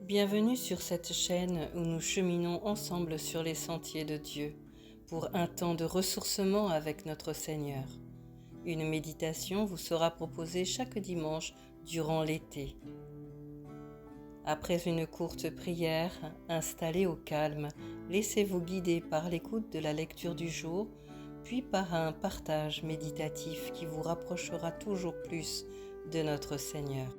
Bienvenue sur cette chaîne où nous cheminons ensemble sur les sentiers de Dieu pour un temps de ressourcement avec notre Seigneur. Une méditation vous sera proposée chaque dimanche durant l'été. Après une courte prière, installée au calme, laissez-vous guider par l'écoute de la lecture du jour, puis par un partage méditatif qui vous rapprochera toujours plus de notre Seigneur.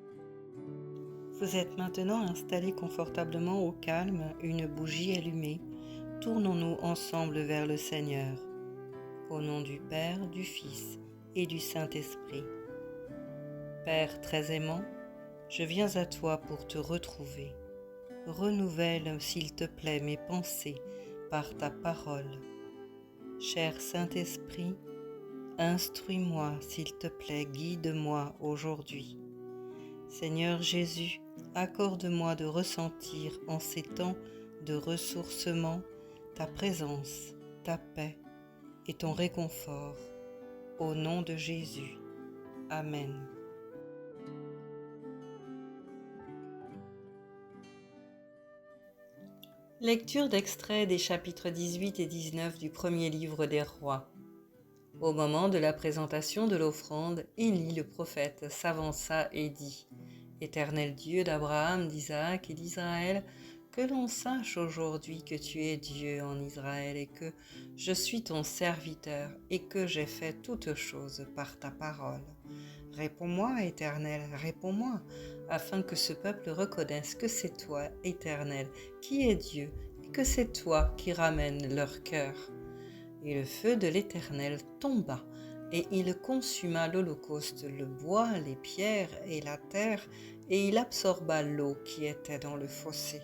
Vous êtes maintenant installé confortablement au calme, une bougie allumée. Tournons-nous ensemble vers le Seigneur. Au nom du Père, du Fils et du Saint-Esprit. Père très aimant, je viens à toi pour te retrouver. Renouvelle, s'il te plaît, mes pensées par ta parole. Cher Saint-Esprit, instruis-moi, s'il te plaît, guide-moi aujourd'hui. Seigneur Jésus, accorde-moi de ressentir en ces temps de ressourcement ta présence, ta paix et ton réconfort. Au nom de Jésus. Amen. Lecture d'extraits des chapitres 18 et 19 du premier livre des Rois. Au moment de la présentation de l'offrande, Élie le prophète s'avança et dit : « Éternel Dieu d'Abraham, d'Isaac et d'Israël, que l'on sache aujourd'hui que tu es Dieu en Israël et que je suis ton serviteur et que j'ai fait toutes choses par ta parole. Réponds-moi, Éternel, réponds-moi, afin que ce peuple reconnaisse que c'est toi, Éternel, qui es Dieu et que c'est toi qui ramènes leur cœur. » Et le feu de l'Éternel tomba, et il consuma l'holocauste, le bois, les pierres et la terre, et il absorba l'eau qui était dans le fossé.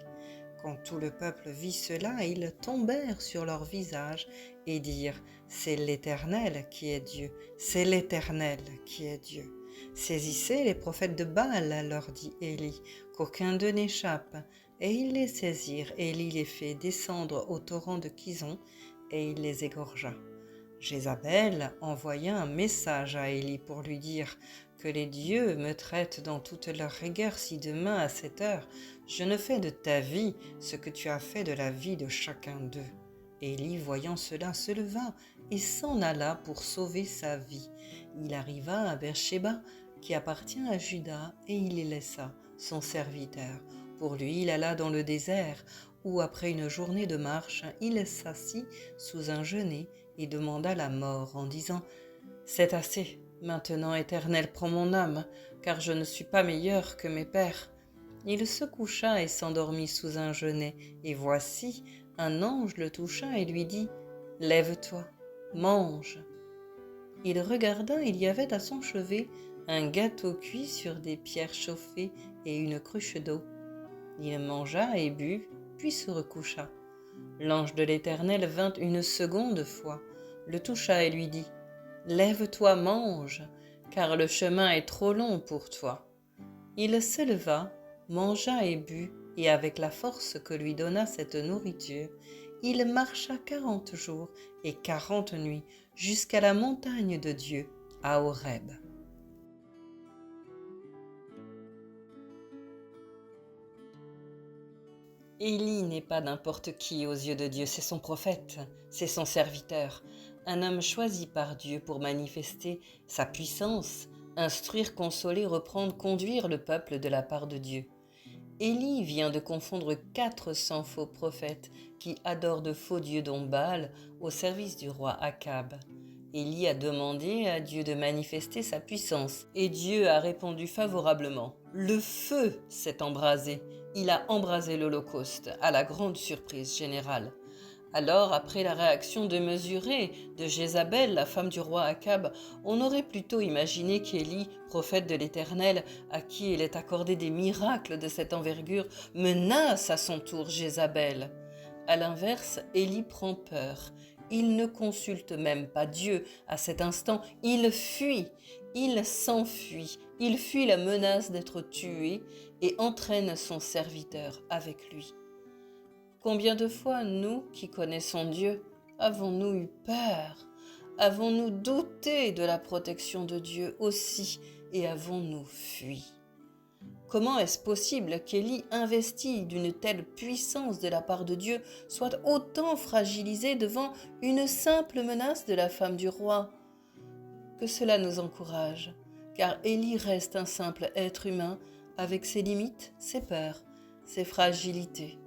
Quand tout le peuple vit cela, ils tombèrent sur leurs visages et dirent : « C'est l'Éternel qui est Dieu, c'est l'Éternel qui est Dieu. » « Saisissez les prophètes de Baal, leur dit Élie, qu'aucun d'eux n'échappe. » Et ils les saisirent, Élie les fit descendre au torrent de Kison, et il les égorgea. Jézabel envoya un message à Élie pour lui dire : « Que les dieux me traitent dans toute leur rigueur si demain à cette heure je ne fais de ta vie ce que tu as fait de la vie de chacun d'eux. » Élie, voyant cela, se leva et s'en alla pour sauver sa vie. Il arriva à Beersheba, qui appartient à Juda, et il y laissa son serviteur. Pour lui, il alla dans le désert, où, après une journée de marche, il s'assit sous un genêt et demanda la mort en disant : « C'est assez, maintenant, Éternel, prends mon âme, car je ne suis pas meilleur que mes pères. » Il se coucha et s'endormit sous un genêt, et voici, un ange le toucha et lui dit : « Lève-toi, mange. » Il regarda, il y avait à son chevet un gâteau cuit sur des pierres chauffées et une cruche d'eau. Il mangea et but, puis se recoucha. L'ange de l'Éternel vint une seconde fois, le toucha et lui dit : « Lève-toi, mange, car le chemin est trop long pour toi. » Il se leva, mangea et but, et avec la force que lui donna cette nourriture, il marcha 40 jours et 40 nuits jusqu'à la montagne de Dieu, à Horeb. Élie n'est pas n'importe qui aux yeux de Dieu, c'est son prophète, c'est son serviteur, un homme choisi par Dieu pour manifester sa puissance, instruire, consoler, reprendre, conduire le peuple de la part de Dieu. Élie vient de confondre 400 faux prophètes qui adorent de faux dieux dont Baal au service du roi Akab. Élie a demandé à Dieu de manifester sa puissance et Dieu a répondu favorablement. Le feu s'est embrasé. Il a embrasé l'Holocauste à la grande surprise générale. Alors, après la réaction démesurée de Jézabel, la femme du roi Akab, on aurait plutôt imaginé qu'Élie, prophète de l'Éternel, à qui il est accordé des miracles de cette envergure, menace à son tour Jézabel. À l'inverse, Élie prend peur. Il ne consulte même pas Dieu à cet instant, il fuit, il s'enfuit, il fuit la menace d'être tué et entraîne son serviteur avec lui. Combien de fois, nous qui connaissons Dieu, avons-nous eu peur? Avons-nous douté de la protection de Dieu aussi et avons-nous fui? Comment est-ce possible qu'Élie, investi d'une telle puissance de la part de Dieu, soit autant fragilisé devant une simple menace de la femme du roi? Que cela nous encourage, car Élie reste un simple être humain avec ses limites, ses peurs, ses fragilités.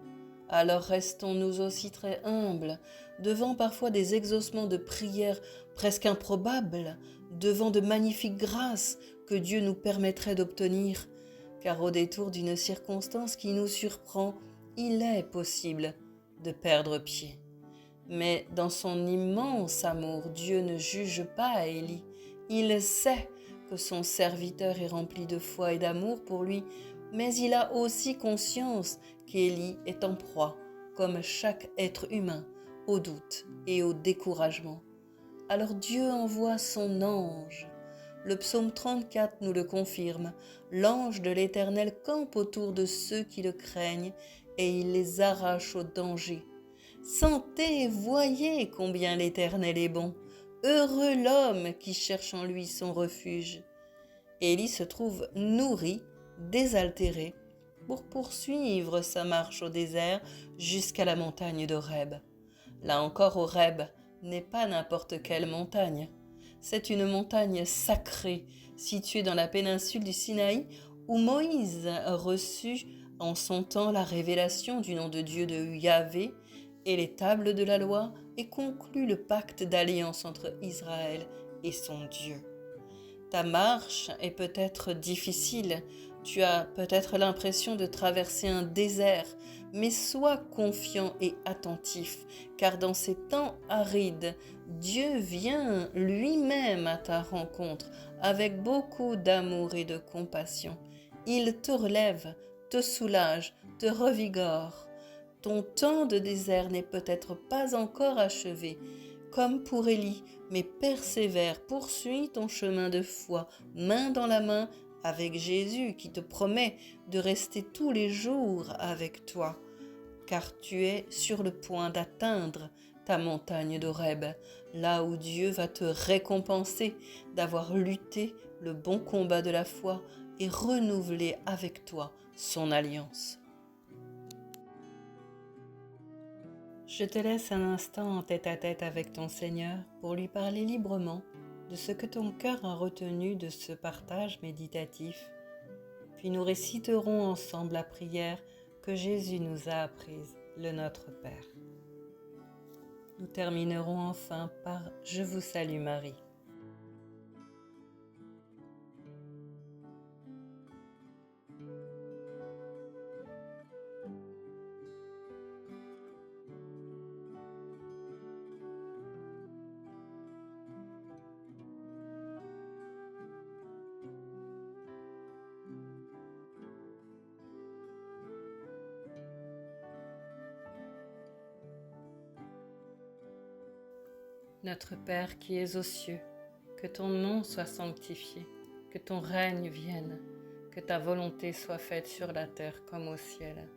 Alors restons-nous aussi très humbles, devant parfois des exaucements de prières presque improbables, devant de magnifiques grâces que Dieu nous permettrait d'obtenir, car au détour d'une circonstance qui nous surprend, il est possible de perdre pied. Mais dans son immense amour, Dieu ne juge pas Élie. Il sait que son serviteur est rempli de foi et d'amour pour lui, mais il a aussi conscience qu'Élie est en proie, comme chaque être humain, au doute et au découragement. Alors Dieu envoie son ange. Le psaume 34 nous le confirme. L'ange de l'Éternel campe autour de ceux qui le craignent et il les arrache au danger. Sentez, voyez combien l'Éternel est bon. Heureux l'homme qui cherche en lui son refuge. Élie se trouve nourri, désaltéré, pour poursuivre sa marche au désert jusqu'à la montagne d'Horeb. Là encore, Horeb n'est pas n'importe quelle montagne. C'est une montagne sacrée située dans la péninsule du Sinaï où Moïse reçut en son temps la révélation du nom de Dieu de Yahvé et les tables de la loi et conclut le pacte d'alliance entre Israël et son Dieu. Ta marche est peut-être difficile, tu as peut-être l'impression de traverser un désert, mais sois confiant et attentif, car dans ces temps arides, Dieu vient lui-même à ta rencontre avec beaucoup d'amour et de compassion. Il te relève, te soulage, te revigore. Ton temps de désert n'est peut-être pas encore achevé, comme pour Élie, mais persévère, poursuis ton chemin de foi, main dans la main, avec Jésus qui te promet de rester tous les jours avec toi, car tu es sur le point d'atteindre ta montagne d'Horeb, là où Dieu va te récompenser d'avoir lutté le bon combat de la foi et renouveler avec toi son alliance. Je te laisse un instant en tête-à-tête avec ton Seigneur pour lui parler librement de ce que ton cœur a retenu de ce partage méditatif. Puis nous réciterons ensemble la prière que Jésus nous a apprise, le Notre Père. Nous terminerons enfin par « Je vous salue Marie ». Notre Père qui es aux cieux, que ton nom soit sanctifié, que ton règne vienne, que ta volonté soit faite sur la terre comme au ciel.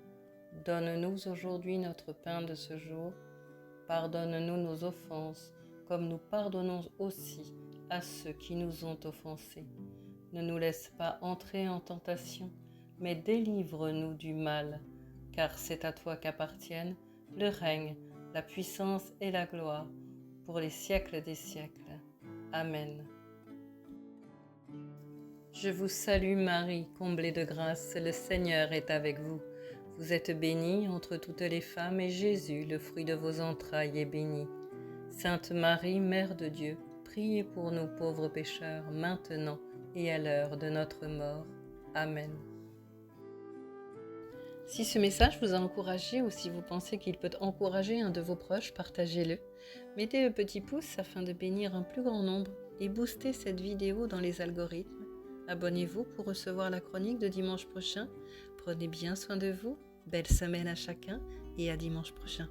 Donne-nous aujourd'hui notre pain de ce jour. Pardonne-nous nos offenses, comme nous pardonnons aussi à ceux qui nous ont offensés. Ne nous laisse pas entrer en tentation, mais délivre-nous du mal, car c'est à toi qu'appartiennent le règne, la puissance et la gloire, pour les siècles des siècles. Amen. Je vous salue Marie, comblée de grâce, le Seigneur est avec vous. Vous êtes bénie entre toutes les femmes et Jésus, le fruit de vos entrailles, est béni. Sainte Marie, Mère de Dieu, priez pour nous pauvres pécheurs, maintenant et à l'heure de notre mort. Amen. Si ce message vous a encouragé ou si vous pensez qu'il peut encourager un de vos proches, partagez-le. Mettez le petit pouce afin de bénir un plus grand nombre et booster cette vidéo dans les algorithmes. Abonnez-vous pour recevoir la chronique de dimanche prochain. Prenez bien soin de vous. Belle semaine à chacun et à dimanche prochain.